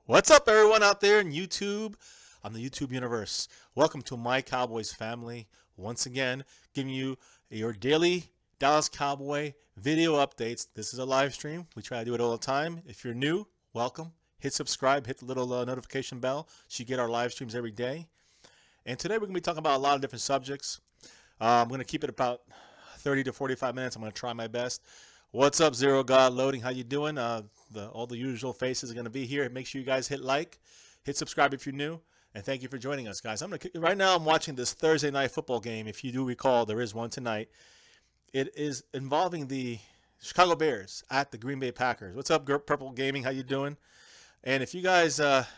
What's up, everyone out there in YouTube, on the YouTube universe? Welcome to my Cowboys family. Once again, giving you your daily Dallas Cowboy video updates. This is a live stream. We try to do it all the time. If you're new, welcome. Hit subscribe, hit the little notification bell so you get our live streams every day. And today we're going to be talking about a lot of different subjects. I'm going to keep it about 30 to 45 minutes. I'm going to try my best. What's up, Zero God Loading? How you doing? All the usual faces are going to be here. Make sure you guys hit like, hit subscribe if you're new, and thank you for joining us, guys. Right now I'm watching this Thursday night football game. If you do recall, there is one tonight. It is involving the Chicago Bears at the Green Bay Packers. What's up, Purple Gaming? How you doing? And if you guys have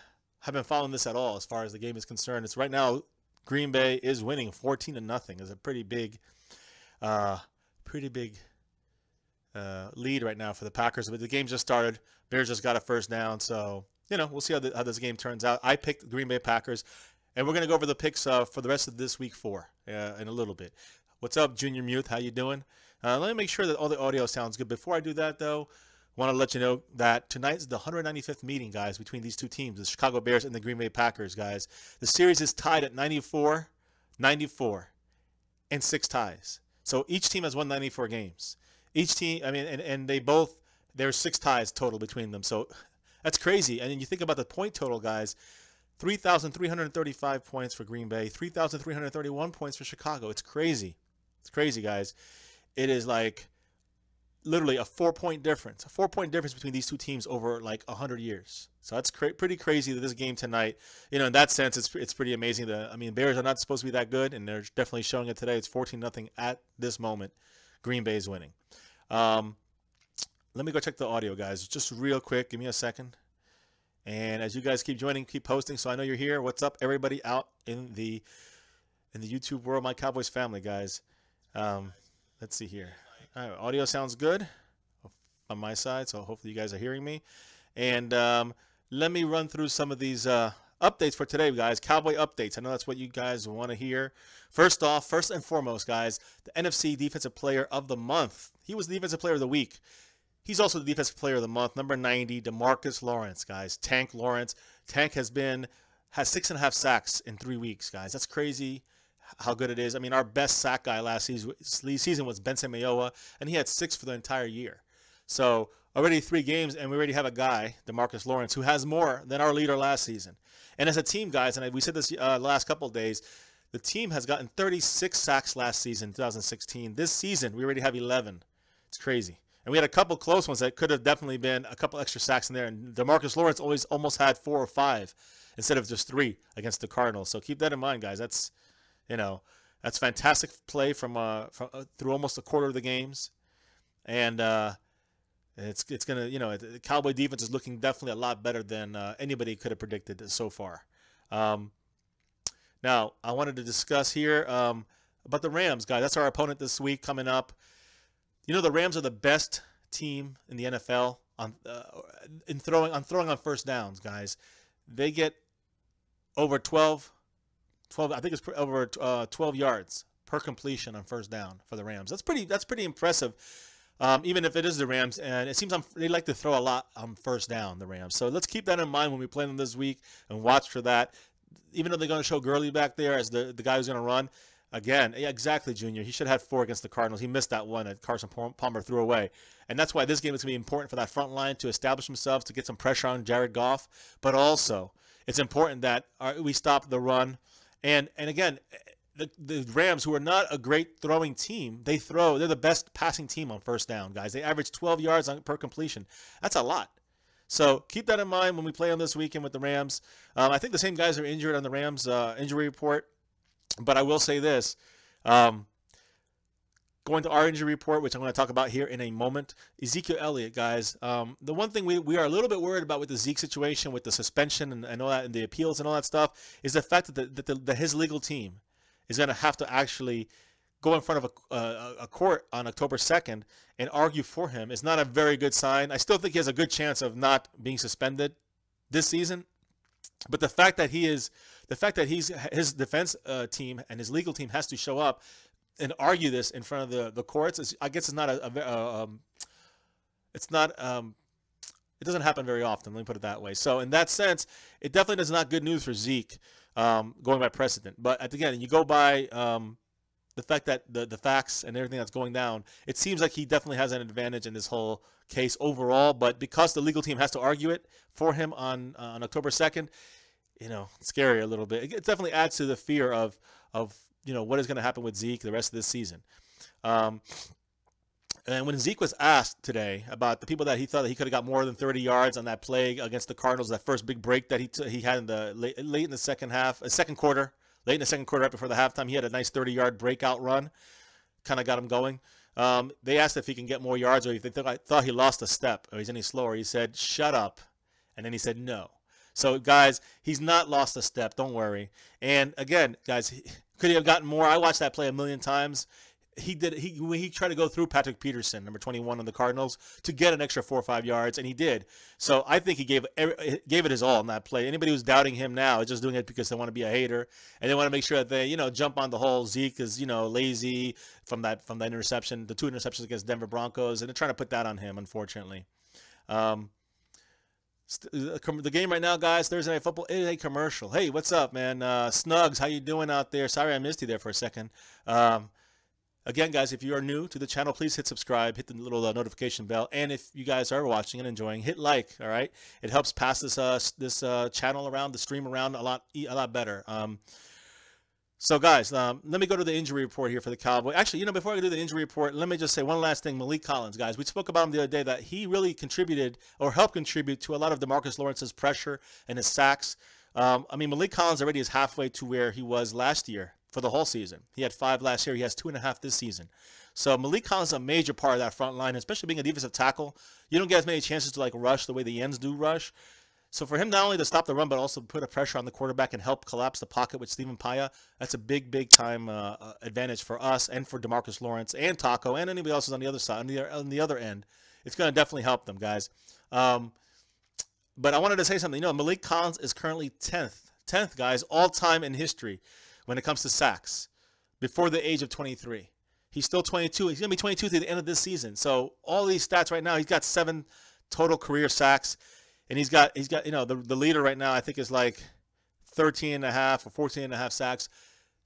been following this at all, as far as the game is concerned, it's right now Green Bay is winning 14-0. It's a pretty big lead right now for the Packers. But the game just started. Bears just got a first down. So, we'll see how this game turns out. I picked the Green Bay Packers. And we're going to go over the picks for the rest of this week 4 in a little bit. What's up, Junior Muth? How you doing? Let me make sure that all the audio sounds good. Before I do that, though, I want to let you know that tonight is the 195th meeting, guys, between these two teams, the Chicago Bears and the Green Bay Packers, guys. The series is tied at 94, and 6 ties. So each team has won 94 games. Each team, and there's 6 ties total between them. So that's crazy. And then you think about the point total, guys. 3,335 points for Green Bay, 3,331 points for Chicago. It's crazy. It's crazy, guys. It is like literally a 4-point difference. A 4-point difference between these two teams over like 100 years. So that's pretty crazy that this game tonight, in that sense, it's pretty amazing. Bears are not supposed to be that good, and they're definitely showing it today. It's 14-0 at this moment. Green Bay is winning. Let me go check the audio, guys, just real quick. Give me a second. And as you guys keep joining, keep posting, so I know you're here. What's up, everybody out in the YouTube world, my Cowboys family, guys? Let's see here. All right, audio sounds good on my side, so hopefully you guys are hearing me. And let me run through some of these updates for today, guys. Cowboy updates. I know that's what you guys want to hear. First and foremost, guys, the NFC Defensive Player of the Month. He was the Defensive Player of the Week. He's also the Defensive Player of the Month, number 90, DeMarcus Lawrence, guys. Tank Lawrence. Tank has 6.5 sacks in 3 weeks, guys. That's crazy how good it is. Our best sack guy last season was Benson Mayowa, and he had 6 for the entire year. So already 3 games, and we already have a guy, DeMarcus Lawrence, who has more than our leader last season. And as a team, guys, and we said this last couple of days, the team has gotten 36 sacks last season, 2016. This season, we already have 11. It's crazy. And we had a couple close ones that could have definitely been a couple extra sacks in there. And DeMarcus Lawrence almost had 4 or 5 instead of just 3 against the Cardinals. So keep that in mind, guys. That's fantastic play from through almost a quarter of the games. And it's gonna, the Cowboy defense is looking definitely a lot better than anybody could have predicted so far. Now I wanted to discuss here about the Rams, guys. That's our opponent this week coming up. The Rams are the best team in the NFL on throwing on first downs, guys. They get over 12. I think it's over 12 yards per completion on first down for the Rams. That's pretty impressive. Even if it is the Rams, and it seems they like to throw a lot on first down, the Rams. So let's keep that in mind when we play them this week and watch for that. Even though they're going to show Gurley back there as the guy who's going to run. Again, yeah, exactly, Junior. He should have had 4 against the Cardinals. He missed that one that Carson Palmer threw away. And that's why this game is going to be important for that front line to establish themselves, to get some pressure on Jared Goff. But also, it's important that we stop the run. And again, the Rams, who are not a great throwing team, they're the best passing team on first down, guys. They average 12 yards per completion. That's a lot. So keep that in mind when we play on this weekend with the Rams. I think the same guys are injured on the Rams injury report. But I will say this, going to our injury report, which I'm going to talk about here in a moment, Ezekiel Elliott, guys. The one thing we are a little bit worried about with the Zeke situation, with the suspension and all that, and the appeals and all that stuff, is the fact that his legal team is going to have to actually go in front of a court on October 2nd and argue for him. Is not a very good sign. I still think he has a good chance of not being suspended this season. But the fact that his defense team and his legal team has to show up and argue this in front of the courts, I guess it's not It doesn't happen very often. Let me put it that way. So in that sense, it definitely is not good news for Zeke, going by precedent. But again, you go by the fact that the facts and everything that's going down, it seems like he definitely has an advantage in this whole case overall. But because the legal team has to argue it for him on October 2nd, it's scary a little bit. It definitely adds to the fear of what is going to happen with Zeke the rest of this season. And when Zeke was asked today about the people that he thought that he could have got more than 30 yards on that play against the Cardinals, that first big break that he had in the late in the second quarter, right before the halftime, he had a nice 30-yard breakout run, kind of got him going. They asked if he can get more yards or if they thought he lost a step or he's any slower. He said, "Shut up," and then he said, "No." So, guys, he's not lost a step. Don't worry. And again, guys, could he have gotten more? I watched that play a million times. When he tried to go through Patrick Peterson, number 21 on the Cardinals, to get an extra 4 or 5 yards, and he did. So I think he gave it his all in that play. Anybody who's doubting him now is just doing it because they want to be a hater and they want to make sure that they jump on the whole Zeke is lazy from that interception, the 2 interceptions against Denver Broncos, and they're trying to put that on him, unfortunately. The game right now, guys, Thursday Night Football, it is a commercial. Hey, what's up, man? Snugs, how you doing out there? Sorry I missed you there for a second. Again, guys, if you are new to the channel, please hit subscribe, hit the little notification bell, and if you guys are watching and enjoying, hit like. All right, it helps pass this channel around, the stream around a lot better. So, guys, let me go to the injury report here for the Cowboys. Actually, before I do the injury report, let me just say one last thing. Malik Collins, guys, we spoke about him the other day that he really contributed or helped contribute to a lot of DeMarcus Lawrence's pressure and his sacks. Malik Collins already is halfway to where he was last year for the whole season. He had 5 last year. He has 2.5 this season. So Malik Collins is a major part of that front line, especially being a defensive tackle. You don't get as many chances to rush the way the ends do rush. So for him not only to stop the run, but also put a pressure on the quarterback and help collapse the pocket with Stephen Paya, that's a big time advantage for us and for DeMarcus Lawrence and Taco and anybody else who's on the other side, on the other end. It's going to definitely help them, guys. But I wanted to say something. Malik Collins is currently 10th, guys, all-time in history when it comes to sacks before the age of 23. He's still 22. He's going to be 22 to the end of this season. So all these stats right now, he's got 7 total career sacks. And he's got the leader right now, I think, is like 13.5 or 14.5 sacks.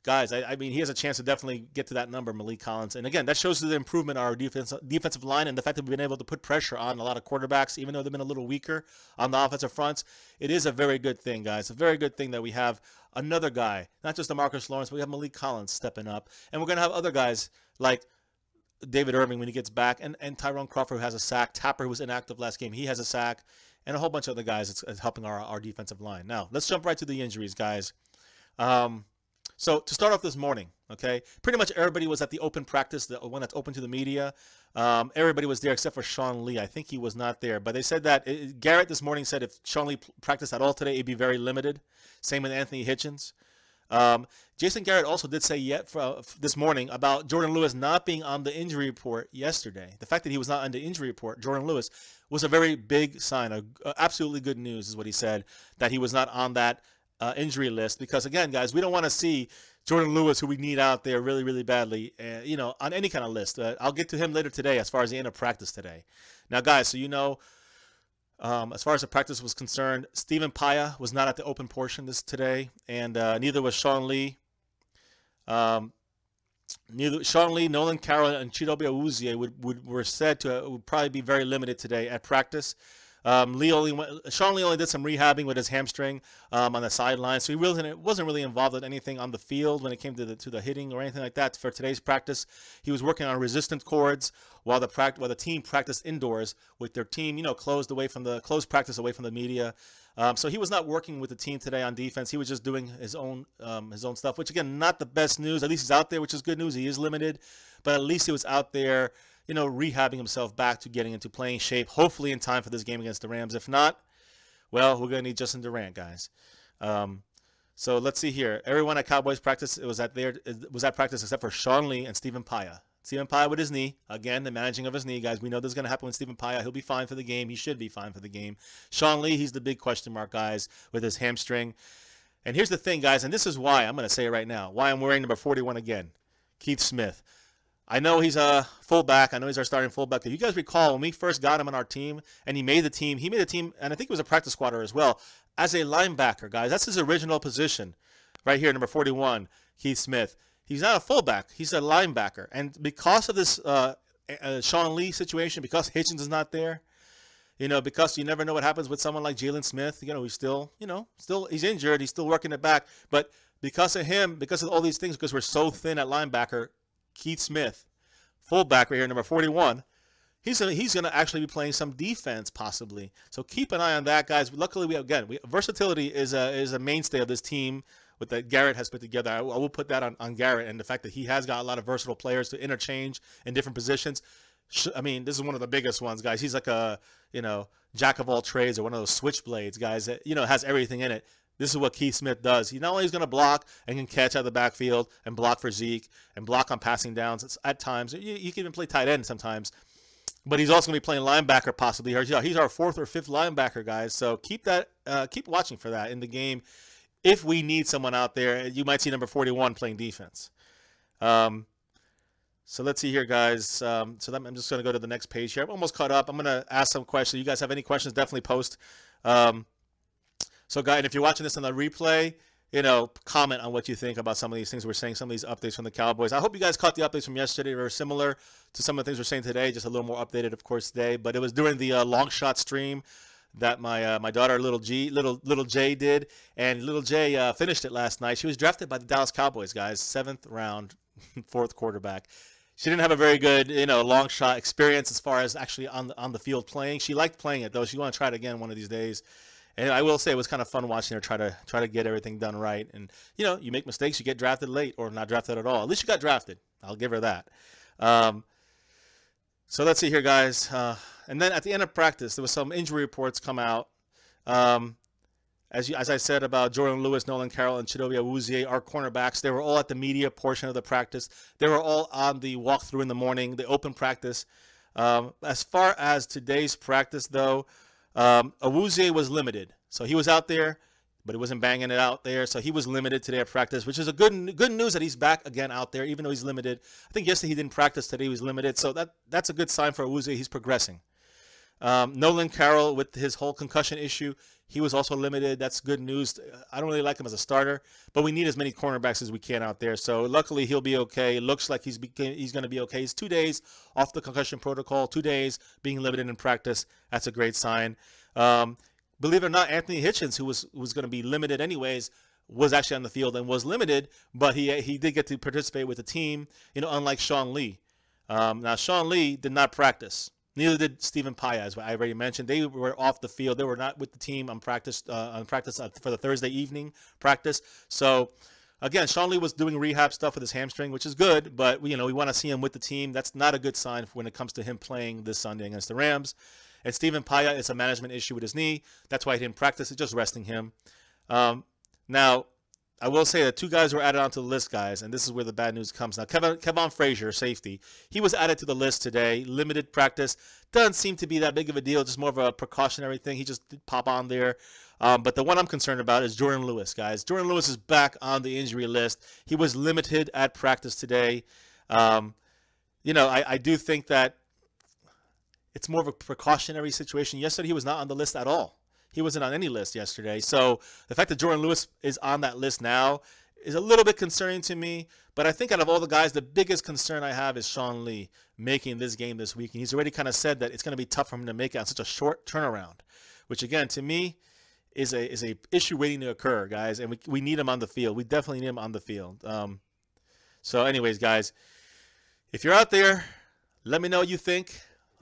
Guys, I mean, he has a chance to definitely get to that number, Malik Collins. And again, that shows the improvement in our defensive line and the fact that we've been able to put pressure on a lot of quarterbacks, even though they've been a little weaker on the offensive fronts. It is a very good thing, guys. A very good thing that we have another guy, not just DeMarcus Lawrence, but we have Malik Collins stepping up. And we're going to have other guys like David Irving when he gets back, and Tyrone Crawford, who has a sack. Tapper, who was inactive last game, he has a sack. And a whole bunch of other guys that's helping our defensive line. Now, let's jump right to the injuries, guys. So to start off this morning, okay, pretty much everybody was at the open practice, the one that's open to the media. Everybody was there except for Sean Lee. I think he was not there. But they said that Garrett this morning said if Sean Lee practiced at all today, it'd be very limited. Same with Anthony Hitchens. Jason Garrett also did say this morning about Jordan Lewis not being on the injury report yesterday. The fact that he was not on the injury report, Jordan Lewis, was a very big sign. Absolutely good news is what he said, that he was not on that injury list. Because, again, guys, we don't want to see Jordan Lewis, who we need out there really, really badly, on any kind of list. I'll get to him later today as far as the end of practice today. Now, guys, so as far as the practice was concerned, Stephen Paya was not at the open portion today, and neither was Sean Lee. Sean Lee, Nolan Carroll, and Chidobe Awuzie were said to would probably be very limited today at practice. Sean Lee only did some rehabbing with his hamstring on the sideline, so he wasn't really involved in anything on the field when it came to the hitting or anything like that for today's practice. He was working on resistant cords while the team practiced indoors with their team, closed practice away from the media. So he was not working with the team today on defense. He was just doing his own stuff, which, again, not the best news. At least he's out there, which is good news. He is limited, but at least he was out there, rehabbing himself back to getting into playing shape, hopefully in time for this game against the Rams. If not, well, we're going to need Justin Durant, guys. So let's see here. Everyone at Cowboys practice was at practice except for Sean Lee and Stephen Paya. Stephen Paya with his knee. Again, the managing of his knee, guys. We know this is going to happen with Stephen Paya. He'll be fine for the game. He should be fine for the game. Sean Lee, he's the big question mark, guys, with his hamstring. And here's the thing, guys, and this is why, I'm going to say it right now, why I'm wearing number 41 again. Keith Smith. I know he's a fullback. I know he's our starting fullback. If you guys recall, when we first got him on our team and he made the team, and I think he was a practice squatter as well, as a linebacker, guys. That's his original position right here, number 41, Keith Smith. He's not a fullback. He's a linebacker. And because of this Sean Lee situation, because Hitchens is not there, because you never know what happens with someone like Jalen Smith. He's still he's injured. He's still working it back. But because of him, because of all these things, because we're so thin at linebacker, Keith Smith, fullback right here, number 41, he's gonna actually be playing some defense possibly. So keep an eye on that, guys. Luckily, versatility is a mainstay of this team that Garrett has put together. I will put that on Garrett, and the fact that he has got a lot of versatile players to interchange in different positions. I mean, this is one of the biggest ones, guys. He's like a jack of all trades, or one of those switchblades, guys, that has everything in it. This is what Keith Smith does. He not only is going to block and can catch out of the backfield and block for Zeke and block on passing downs at times. You can even play tight end sometimes. But he's also going to be playing linebacker possibly. He's our fourth or fifth linebacker, guys. So keep watching for that in the game. If we need someone out there, you might see number 41 playing defense. So let's see here, guys. I'm just going to go to the next page here. I'm almost caught up. I'm going to ask some questions. You guys have any questions, definitely post. So, guys, and if you're watching this on the replay, comment on what you think about some of these things we're saying, some of these updates from the Cowboys. I hope you guys caught the updates from yesterday. They were similar to some of the things we're saying today, just a little more updated, of course, today. But it was during the long shot stream that my daughter, little Jay, did. And little Jay finished it last night. She was drafted by the Dallas Cowboys, guys, 7th round, 4th quarterback. She didn't have a very good, long shot experience as far as actually on the field playing. She liked playing it, though. She want to try it again one of these days. And I will say it was kind of fun watching her try to get everything done right. And, you make mistakes, you get drafted late or not drafted at all. At least you got drafted. I'll give her that. So let's see here, guys. And then at the end of practice, there was some injury reports come out. As I said about Jordan Lewis, Nolan Carroll, and Chidobe Awuzie, our cornerbacks, they were all at the media portion of the practice. They were all on the walkthrough in the morning, the open practice. As far as today's practice, though, Awuzie was limited. So he was out there, but he wasn't banging it out there. So he was limited today at practice, which is a good news that he's back again out there, even though he's limited. I think yesterday he didn't practice, today he was limited. So that's a good sign for Awuzie. He's progressing. Nolan Carroll, with his whole concussion issue, he was also limited. That's good news. I don't really like him as a starter, but we need as many cornerbacks as we can out there. So luckily he'll be okay. It looks like he's going to be okay. He's 2 days off the concussion protocol, 2 days being limited in practice. That's a great sign. Believe it or not, Anthony Hitchens, who was going to be limited anyways, was actually on the field and was limited, but he did get to participate with the team, unlike Sean Lee. Now, Sean Lee did not practice. Neither did Stephen Paya, as I already mentioned. They were off the field. They were not with the team on practice for the Thursday evening practice. So, again, Sean Lee was doing rehab stuff with his hamstring, which is good, but we want to see him with the team. That's not a good sign when it comes to him playing this Sunday against the Rams. And Stephen Paya, it's a management issue with his knee. That's why he didn't practice. It's just resting him. Now, I will say that 2 guys were added onto the list, guys, and this is where the bad news comes now. Kevon Frazier, safety, he was added to the list today. Limited practice. Doesn't seem to be that big of a deal, just more of a precautionary thing. He just did pop on there. But the one I'm concerned about is Jordan Lewis, guys. Jordan Lewis is back on the injury list. He was limited at practice today. I do think that it's more of a precautionary situation. Yesterday, he was not on the list at all. He wasn't on any list yesterday. So the fact that Jordan Lewis is on that list now is a little bit concerning to me. But I think out of all the guys, the biggest concern I have is Sean Lee making this game this week. And he's already kind of said that it's going to be tough for him to make it on such a short turnaround, which, again, to me, is a issue waiting to occur, guys. And we need him on the field. We definitely need him on the field. So anyways, guys, if you're out there, let me know what you think.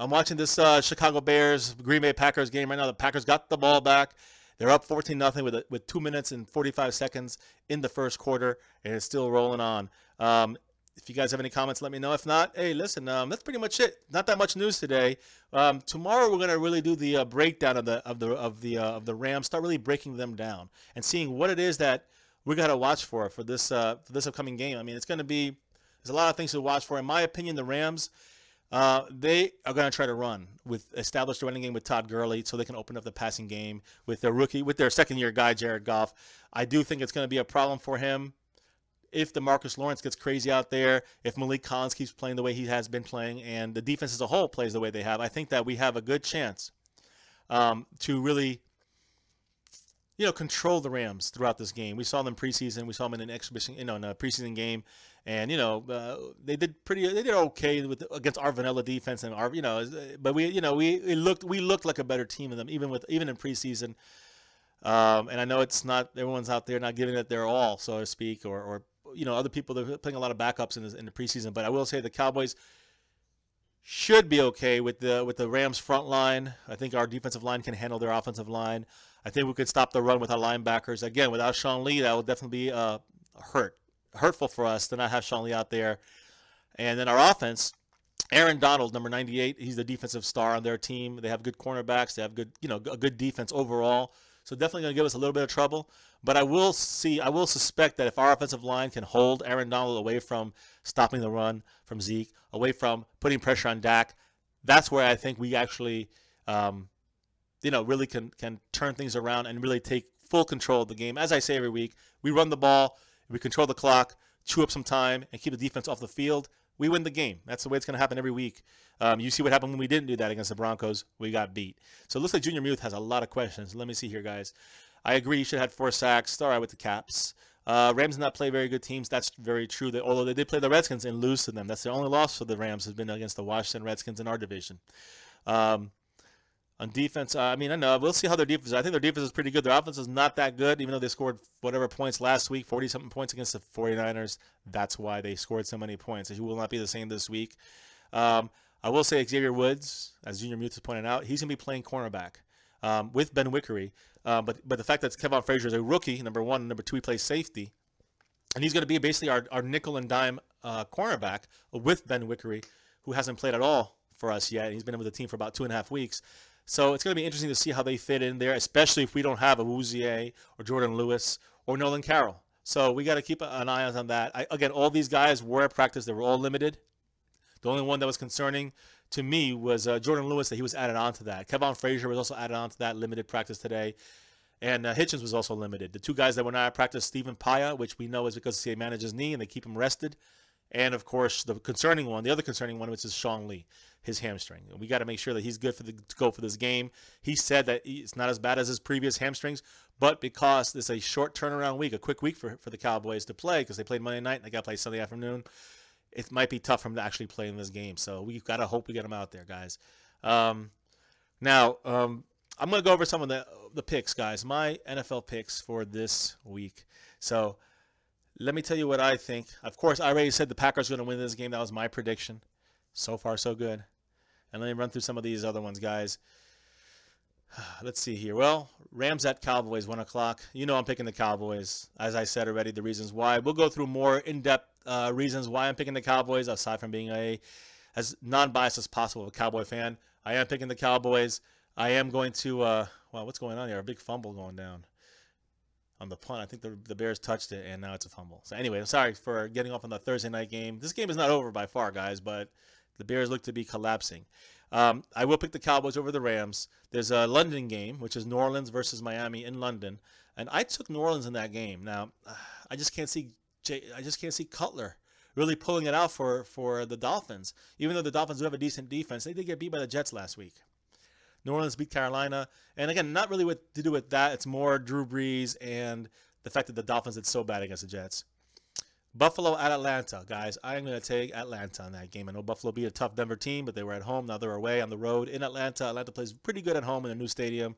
I'm watching this Chicago Bears Green Bay Packers game right now. The Packers got the ball back. They're up 14-0 with 2 minutes and 45 seconds in the first quarter, and it's still rolling on. If you guys have any comments, let me know. If not, hey, listen, that's pretty much it. Not that much news today. Tomorrow we're gonna really do the breakdown of the Rams. Start really breaking them down and seeing what it is that we gotta watch for this upcoming game. I mean, there's a lot of things to watch for. In my opinion, the Rams. They are going to try to run establish the running game with Todd Gurley so they can open up the passing game with their second-year guy, Jared Goff. I do think it's going to be a problem for him if the Marcus Lawrence gets crazy out there, if Malik Collins keeps playing the way he has been playing, and the defense as a whole plays the way they have, I think that we have a good chance to really, control the Rams throughout this game. We saw them preseason. We saw them in an exhibition, in a preseason game, and they did okay against our vanilla defense and our, but we looked like a better team than them even in preseason. And I know it's not everyone's out there not giving it their all, so to speak, or other people that are playing a lot of backups in the preseason. But I will say the Cowboys should be okay with the Rams front line. I think our defensive line can handle their offensive line. I think we could stop the run with our linebackers. Again, without Sean Lee, that will definitely be hurtful for us to not have Sean Lee out there. And then our offense, Aaron Donald, number 98, he's the defensive star on their team. They have good cornerbacks. They have good, a good defense overall. So definitely going to give us a little bit of trouble. But I will suspect that if our offensive line can hold Aaron Donald away from stopping the run from Zeke, away from putting pressure on Dak, that's where I think we actually, really can turn things around and really take full control of the game. As I say every week, we run the ball, we control the clock, chew up some time, and keep the defense off the field. We win the game. That's the way it's going to happen every week. You see what happened when we didn't do that against the Broncos. We got beat. So it looks like Junior Muth has a lot of questions. Let me see here, guys. I agree you should have had 4 sacks. All right with the Caps. Rams did not play very good teams. That's very true. Although they did play the Redskins and lose to them. That's the only loss for the Rams has been against the Washington Redskins in our division. On defense, I know. We'll see how their defense is. I think their defense is pretty good. Their offense is not that good, even though they scored whatever points last week, 40-something points against the 49ers. That's why they scored so many points. It will not be the same this week. I will say Xavier Woods, as Junior Muth has pointed out, he's going to be playing cornerback with Ben Wickery. But the fact that Kevon Frazier is a rookie, number 1, number 2, he plays safety. And he's going to be basically our nickel and dime cornerback with Ben Wickery, who hasn't played at all for us yet. He's been with the team for about 2.5 weeks. So it's going to be interesting to see how they fit in there, especially if we don't have a Wouzier or Jordan Lewis or Nolan Carroll. So we got to keep an eye on that. Again, all these guys were at practice. They were all limited. The only one that was concerning to me was Jordan Lewis, that he was added on to that. Kevon Frazier was also added on to that limited practice today. And Hitchens was also limited. The 2 guys that were not at practice, Stephen Paya, which we know is because he manages his knee and they keep him rested. And, of course, the other concerning one, which is Sean Lee, his hamstring. We got to make sure that he's good to go for this game. He said that it's not as bad as his previous hamstrings, but because it's a short turnaround week, a quick week for the Cowboys to play, because they played Monday night and they got to play Sunday afternoon, it might be tough for him to actually play in this game. So we've got to hope we get him out there, guys. Now, I'm going to go over some of the picks, guys, my NFL picks for this week. So let me tell you what I think. Of course, I already said the Packers are going to win this game. That was my prediction. So far, so good. And let me run through some of these other ones, guys. Let's see here. Well, Rams at Cowboys, 1 o'clock. I'm picking the Cowboys. As I said already, the reasons why. We'll go through more in-depth reasons why I'm picking the Cowboys, aside from being as non-biased as possible a Cowboy fan. I am picking the Cowboys. I am going to wow, what's going on here? A big fumble going down on the punt. I think the Bears touched it, and now it's a fumble. So anyway, I'm sorry for getting off on the Thursday night game. This game is not over by far, guys, but the Bears look to be collapsing. I will pick the Cowboys over the Rams. There's a London game, which is New Orleans versus Miami in London, and I took New Orleans in that game. Now, I just can't see Cutler really pulling it out for the Dolphins. Even though the Dolphins do have a decent defense, they did get beat by the Jets last week. New Orleans beat Carolina. And again, not really what to do with that. It's more Drew Brees and the fact that the Dolphins did so bad against the Jets. Buffalo at Atlanta. Guys, I'm going to take Atlanta in that game. I know Buffalo beat a tough Denver team, but they were at home. Now they're away on the road in Atlanta. Atlanta plays pretty good at home in a new stadium.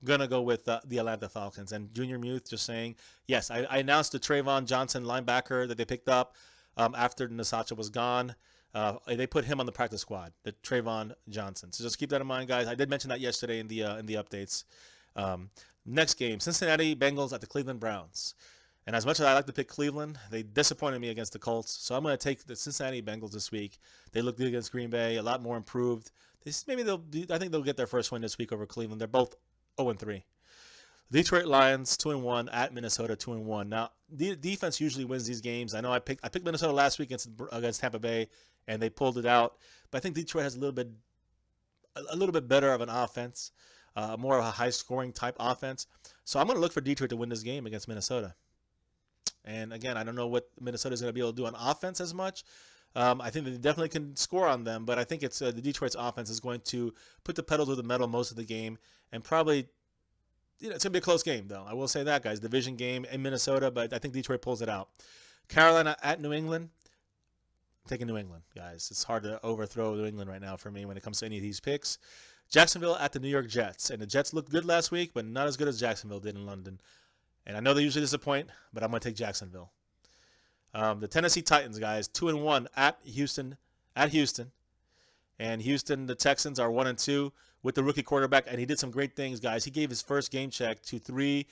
Going to go with the Atlanta Falcons. And Junior Muth just saying, yes, I announced the Trayvon Johnson linebacker that they picked up after Nasacha was gone. They put him on the practice squad, the Trayvon Johnson. So just keep that in mind, guys. I did mention that yesterday in the updates. Next game, Cincinnati Bengals at the Cleveland Browns. And as much as I like to pick Cleveland, they disappointed me against the Colts. So I'm going to take the Cincinnati Bengals this week. They look good against Green Bay, a lot more improved. I think they'll get their first win this week over Cleveland. They're both 0-3. Detroit Lions 2-1 at Minnesota 2-1. Now, the defense usually wins these games. I know I picked Minnesota last week against Tampa Bay, and they pulled it out. But I think Detroit has a little bit better of an offense, more of a high-scoring type offense. So I'm going to look for Detroit to win this game against Minnesota. And again, I don't know what Minnesota is going to be able to do on offense as much. I think they definitely can score on them, but I think it's the Detroit's offense is going to put the pedal to the metal most of the game, and probably, it's going to be a close game, though. I will say that, guys. Division game in Minnesota, but I think Detroit pulls it out. Carolina at New England. I'm taking New England, guys. It's hard to overthrow New England right now for me when it comes to any of these picks. Jacksonville at the New York Jets. And the Jets looked good last week, but not as good as Jacksonville did in London. And I know they usually disappoint, but I'm going to take Jacksonville. The Tennessee Titans, guys, 2-1 at Houston. And Houston, the Texans are 1-2 with the rookie quarterback, and he did some great things, guys. He gave his first game check to 3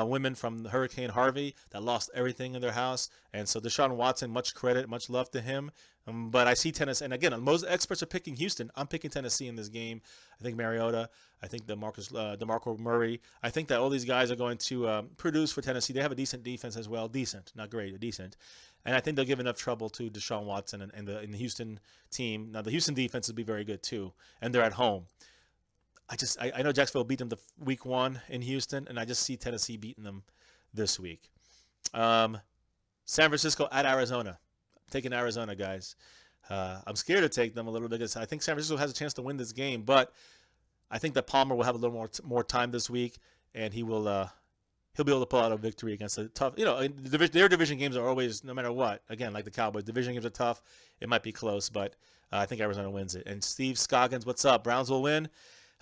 women from Hurricane Harvey that lost everything in their house. And so Deshaun Watson, much credit, much love to him. But I see Tennessee, and again, most experts are picking Houston. I'm picking Tennessee in this game. I think Mariota, I think DeMarco Murray. I think that all these guys are going to produce for Tennessee. They have a decent defense as well. Decent, not great, but decent. And I think they'll give enough trouble to Deshaun Watson and the Houston team. Now, the Houston defense will be very good, too, and they're at home. I know Jacksonville beat them the week 1 in Houston, and I just see Tennessee beating them this week. San Francisco at Arizona. I'm taking Arizona, guys. I'm scared to take them a little bit because I think San Francisco has a chance to win this game, but I think that Palmer will have a little more time this week, and he'll be able to pull out a victory against a tough, their division games are always, no matter what, again, like the Cowboys, division games are tough. It might be close, but I think Arizona wins it. And Steve Scoggins, what's up? Browns will win.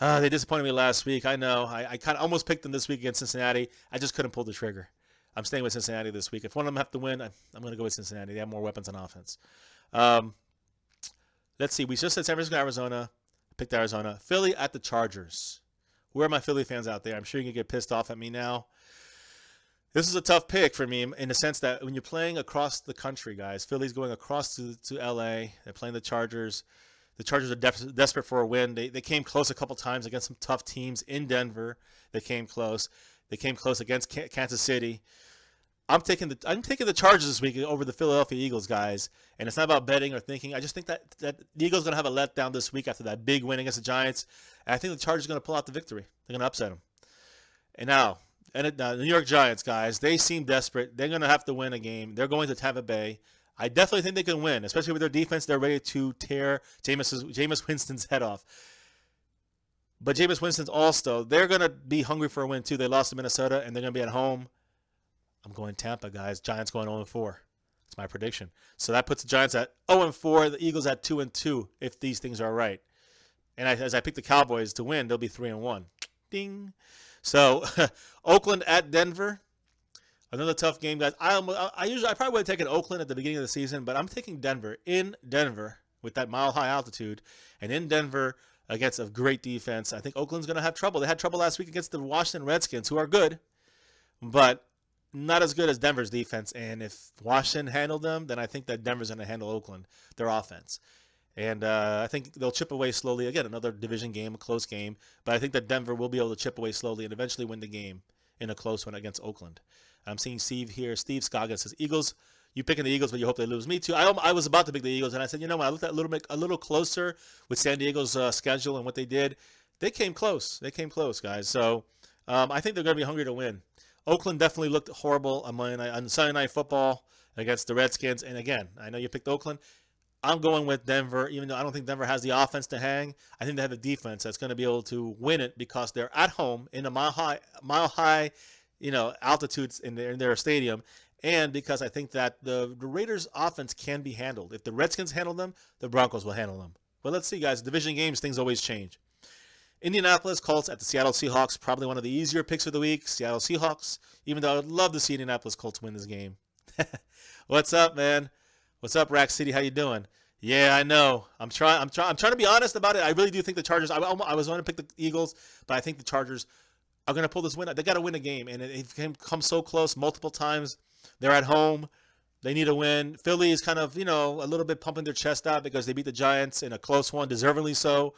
They disappointed me last week. I know. I kind of almost picked them this week against Cincinnati. I just couldn't pull the trigger. I'm staying with Cincinnati this week. If one of them have to win, I'm going to go with Cincinnati. They have more weapons on offense. Let's see. We just said San Francisco, Arizona. I picked Arizona. Philly at the Chargers. Where are my Philly fans out there? I'm sure you can get pissed off at me now. This is a tough pick for me in the sense that when you're playing across the country, guys, Philly's going across to L.A. They're playing the Chargers. The Chargers are desperate for a win. They came close a couple times against some tough teams in Denver. They came close. They came close against Kansas City. I'm taking the Chargers this week over the Philadelphia Eagles, guys. And it's not about betting or thinking. I just think that the Eagles are going to have a letdown this week after that big win against the Giants. And I think the Chargers are going to pull out the victory. They're going to upset them. And now, the New York Giants, guys, they seem desperate. They're going to have to win a game. They're going to Tampa Bay. I definitely think they can win, especially with their defense. They're ready to tear Jameis Winston's head off. But Jameis Winston's also, they're going to be hungry for a win, too. They lost to Minnesota, and they're going to be at home. I'm going Tampa, guys. Giants going 0-4. That's my prediction. So that puts the Giants at 0-4, the Eagles at 2-2, if these things are right. And as I pick the Cowboys to win, they'll be 3-1. Ding. So Oakland at Denver. Another tough game, guys. I probably would have taken Oakland at the beginning of the season, but I'm taking Denver in Denver with that mile-high altitude, and in Denver against a great defense. I think Oakland's going to have trouble. They had trouble last week against the Washington Redskins, who are good, but not as good as Denver's defense. And if Washington handled them, then I think that Denver's going to handle Oakland, their offense. And I think they'll chip away slowly. Again, another division game, a close game, but I think that Denver will be able to chip away slowly and eventually win the game in a close one against Oakland. I'm seeing Steve here. Steve Scoggins says, Eagles, you picking the Eagles, but you hope they lose. Me too. I was about to pick the Eagles, and I said, when I looked at a little closer with San Diego's schedule and what they did, they came close. They came close, guys. So I think they're going to be hungry to win. Oakland definitely looked horrible on Sunday Night Football against the Redskins. And again, I know you picked Oakland. I'm going with Denver, even though I don't think Denver has the offense to hang. I think they have the defense that's going to be able to win it because they're at home in a mile high, altitudes in their stadium, and because I think that the Raiders' offense can be handled. If the Redskins handle them, the Broncos will handle them. But let's see, guys. Division games, things always change. Indianapolis Colts at the Seattle Seahawks, probably one of the easier picks of the week. Seattle Seahawks, even though I would love to see Indianapolis Colts win this game. What's up, man? What's up, Rack City? How you doing? Yeah, I know. I'm trying to be honest about it. I really do think the Chargers. I was going to pick the Eagles, but I think the Chargers are going to pull this win. They got to win a game, and it come so close multiple times. They're at home. They need a win. Philly is kind of, a little bit pumping their chest out because they beat the Giants in a close one, deservingly so.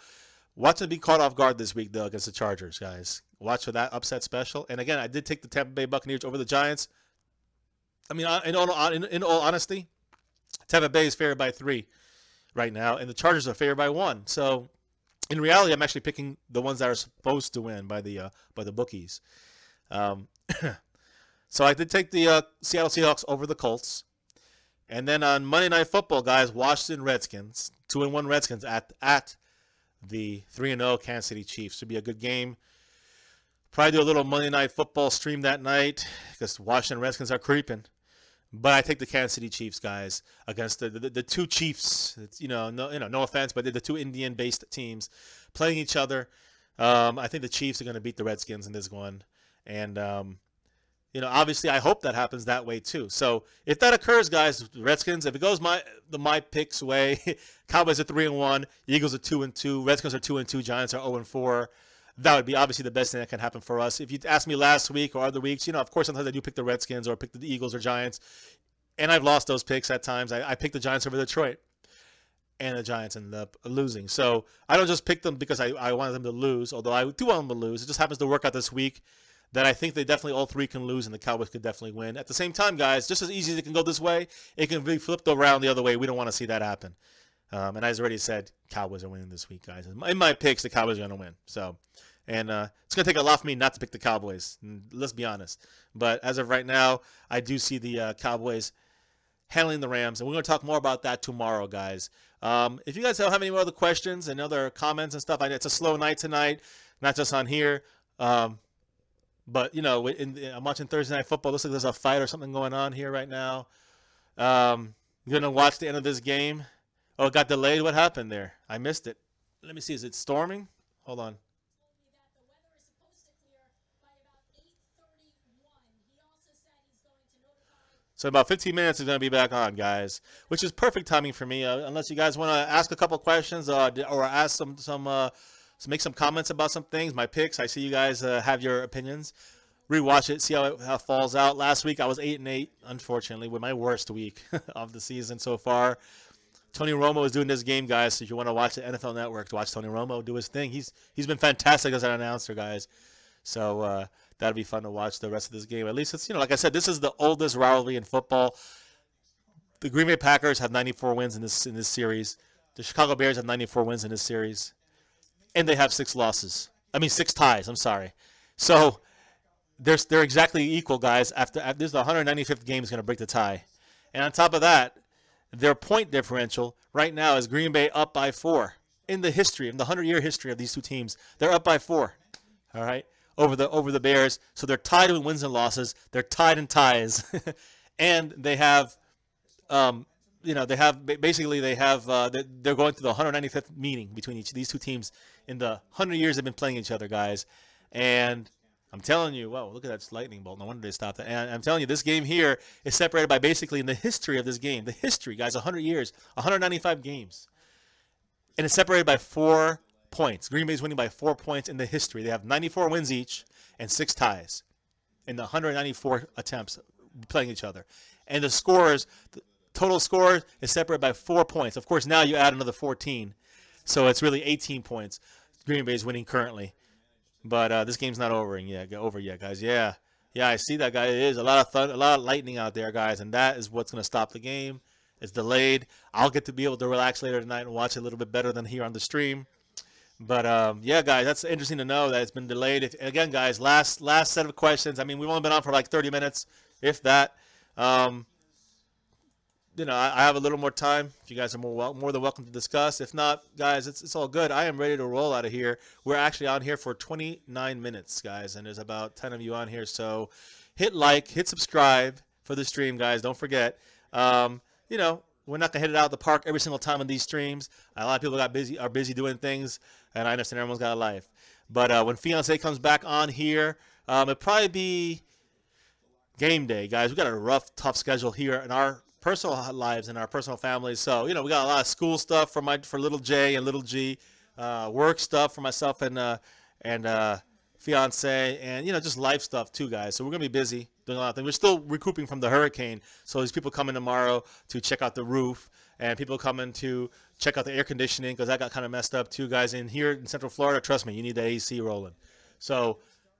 Watch them be caught off guard this week, though, against the Chargers, guys. Watch for that upset special. And again, I did take the Tampa Bay Buccaneers over the Giants. I mean, in all honesty, Tampa Bay is favored by 3 right now, and the Chargers are favored by 1. So, in reality, I'm actually picking the ones that are supposed to win by the bookies. So I did take the Seattle Seahawks over the Colts. And then on Monday Night Football, guys, Washington Redskins, 2-1 Redskins at the 3-0 Kansas City Chiefs. Should be a good game. Probably do a little Monday Night Football stream that night because Washington Redskins are creeping. But I take the Kansas City Chiefs, guys, against the two Chiefs. It's, no offense, but they're the two Indian-based teams playing each other. I think the Chiefs are going to beat the Redskins in this one. And, obviously I hope that happens that way too. So if that occurs, guys, Redskins, if it goes my picks way, Cowboys are 3-1, Eagles are 2-2, Redskins are 2-2, Giants are 0-4. That would be obviously the best thing that can happen for us. If you asked me last week or other weeks, of course sometimes I do pick the Redskins or pick the Eagles or Giants, and I've lost those picks at times. I picked the Giants over Detroit, and the Giants ended up losing. So I don't just pick them because I wanted them to lose, although I do want them to lose. It just happens to work out this week that I think they definitely all three can lose and the Cowboys could definitely win. At the same time, guys, just as easy as it can go this way, it can be flipped around the other way. We don't want to see that happen. And as I already said, Cowboys are winning this week, guys. In my picks, the Cowboys are going to win. So... And it's going to take a lot for me not to pick the Cowboys. Let's be honest. But as of right now, I do see the Cowboys handling the Rams. And we're going to talk more about that tomorrow, guys. If you guys don't have any more other questions and other comments and stuff, it's a slow night tonight, not just on here. But, I'm watching Thursday Night Football. Looks like there's a fight or something going on here right now. I'm going to watch the end of this game. Oh, it got delayed. What happened there? I missed it. Let me see. Is it storming? Hold on. So about 15 minutes is going to be back on, guys, which is perfect timing for me. Unless you guys want to ask a couple questions or ask make some comments about some things, my picks. I see you guys have your opinions. Rewatch it, see how it falls out. Last week I was 8-8, unfortunately, with my worst week of the season so far. Tony Romo is doing this game, guys. So if you want to watch the NFL Network, to watch Tony Romo do his thing, he's been fantastic as an announcer, guys. So that'll be fun to watch the rest of this game. At least it's, like I said, this is the oldest rivalry in football. The Green Bay Packers have 94 wins in this series. The Chicago Bears have 94 wins in this series, and they have 6 ties. I'm sorry. So they're exactly equal, guys. After this is the 195th game is going to break the tie, and on top of that, their point differential right now is Green Bay up by 4 in the 100-year history of these two teams. They're up by 4. All right. Over the Bears, so they're tied in wins and losses. They're tied in ties, and they have, they're going through the 195th meeting between these two teams in the 100 years they've been playing each other, guys. And I'm telling you, wow, look at that lightning bolt. No wonder they stopped it. And I'm telling you, this game here is separated by basically in the history of this game, the history, guys, 100 years, 195 games, and it's separated by 4 points. Green Bay's winning by 4 points in the history. They have 94 wins each and 6 ties in the 194 attempts playing each other. And the total score is separated by 4 points. Of course, now you add another 14. So it's really 18 points. Green Bay's winning currently. But this game's not over yet, guys. Yeah, I see that, guys. It is a lot of lightning out there, guys, and that is what's going to stop the game. It's delayed. I'll get to be able to relax later tonight and watch it a little bit better than here on the stream. But, yeah, guys, that's interesting to know that it's been delayed. Again, guys, last set of questions. I mean, we've only been on for like 30 minutes, if that. I have a little more time. If you guys are more than welcome to discuss. If not, guys, it's all good. I am ready to roll out of here. We're actually on here for 29 minutes, guys, and there's about 10 of you on here. So hit like, hit subscribe for the stream, guys. Don't forget. We're not going to hit it out of the park every single time on these streams. A lot of people are busy doing things, and I understand everyone's got a life. But when Fiance comes back on here, it'll probably be game day, guys. We got a rough, tough schedule here in our personal lives and our personal families. So, we got a lot of school stuff for little J and little G, work stuff for myself and fiance, and just life stuff too, guys. So we're gonna be busy doing a lot of things. We're still recouping from the hurricane, so there's people coming tomorrow to check out the roof, and people coming to check out the air conditioning because that got kind of messed up too, guys. And here in Central Florida, trust me, you need the AC rolling. So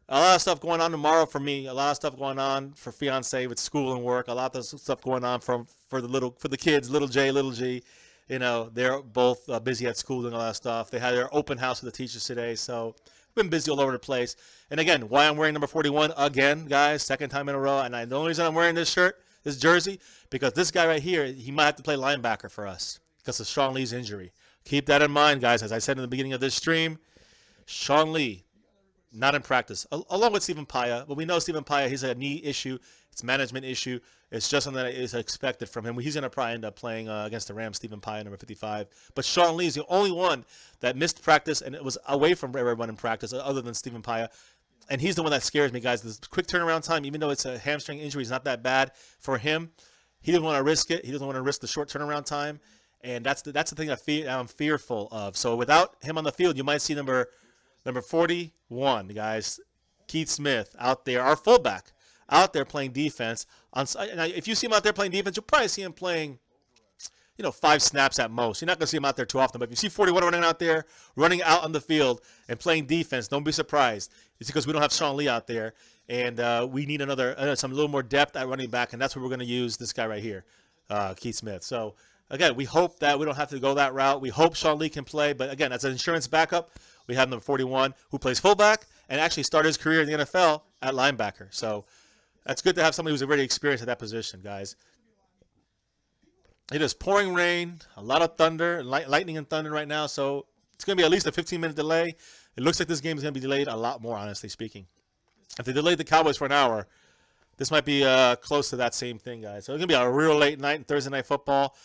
a lot of stuff going on tomorrow for me. A lot of stuff going on for fiance with school and work. A lot of stuff going on for the kids, little J, little G. They're both busy at school doing a lot of stuff. They had their open house with the teachers today, so been busy all over the place. And again, why I'm wearing number 41 again, guys, second time in a row. And the only reason I'm wearing this shirt, this jersey, because this guy right here, he might have to play linebacker for us because of Sean Lee's injury. Keep that in mind, guys. As I said in the beginning of this stream, Sean Lee, not in practice, along with Stephen Paya. But we know Stephen Paya, he's a knee issue. It's a management issue. It's just something that is expected from him. He's going to probably end up playing against the Rams, Stephen Paya, number 55. But Sean Lee is the only one that missed practice, and it was away from everyone in practice other than Stephen Paya. And he's the one that scares me, guys. This quick turnaround time, even though it's a hamstring injury, is not that bad for him. He doesn't want to risk it. He doesn't want to risk the short turnaround time. And that's the thing that I'm fearful of. So without him on the field, you might see number 41, guys, Keith Smith out there, our fullback, out there playing defense. Now, if you see him out there playing defense, you'll probably see him playing, 5 snaps at most. You're not going to see him out there too often. But if you see 41 running out there, running out on the field and playing defense, don't be surprised. It's because we don't have Sean Lee out there, and we need a little more depth at running back, and that's where we're going to use this guy right here, Keith Smith. So, again, we hope that we don't have to go that route. We hope Sean Lee can play. But, again, as an insurance backup, we have number 41 who plays fullback and actually started his career in the NFL at linebacker. So, that's good to have somebody who's already experienced at that position, guys. It is pouring rain, a lot of thunder, lightning and thunder right now, so it's going to be at least a 15-minute delay. It looks like this game is going to be delayed a lot more, honestly speaking. If they delayed the Cowboys for an hour, this might be close to that same thing, guys. So it's going to be a real late night, Thursday Night Football.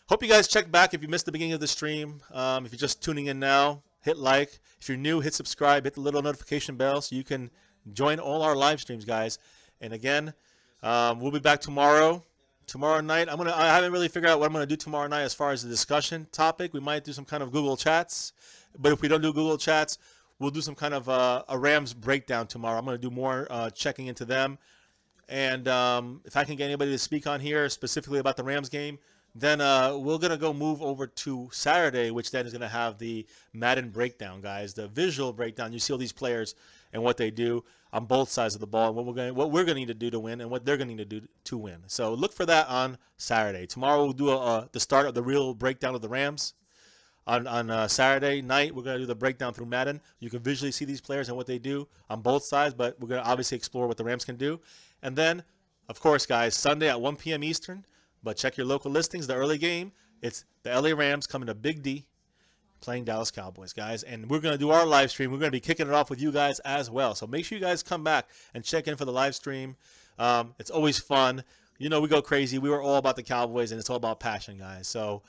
Hope you guys check back if you missed the beginning of the stream. If you're just tuning in now, hit like. If you're new, hit subscribe, hit the little notification bell so you can join all our live streams, guys. And again, we'll be back tomorrow. Tomorrow night, I haven't really figured out what I'm going to do tomorrow night as far as the discussion topic. We might do some kind of Google Chats. But if we don't do Google Chats, we'll do some kind of a Rams breakdown tomorrow. I'm going to do more checking into them. And if I can get anybody to speak on here specifically about the Rams game, then we're going to go move over to Saturday, which then is going to have the Madden breakdown, guys. The visual breakdown. You see all these players and what they do on both sides of the ball, and what we're going to need to do to win and what they're going to need to do to win. So look for that on Saturday. Tomorrow we'll do the start of the real breakdown of the Rams. On Saturday night, we're going to do the breakdown through Madden. You can visually see these players and what they do on both sides, but we're going to obviously explore what the Rams can do. And then, of course, guys, Sunday at 1 p.m. Eastern, but check your local listings. The early game, it's the LA Rams coming to Big D, playing Dallas Cowboys, guys. And we're going to do our live stream. We're going to be kicking it off with you guys as well. So make sure you guys come back and check in for the live stream. It's always fun. We go crazy. We were all about the Cowboys, and it's all about passion, guys. So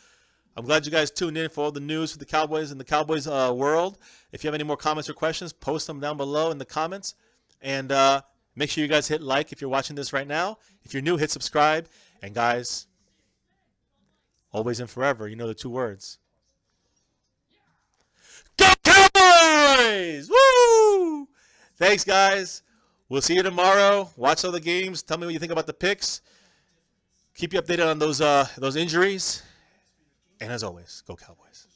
I'm glad you guys tuned in for all the news for the Cowboys and the Cowboys world. If you have any more comments or questions, post them down below in the comments. And make sure you guys hit like if you're watching this right now. If you're new, hit subscribe. And guys, always and forever, you know the 2 words. Go Cowboys! Woo! Thanks, guys. We'll see you tomorrow. Watch all the games. Tell me what you think about the picks. Keep you updated on those injuries. And as always, go Cowboys.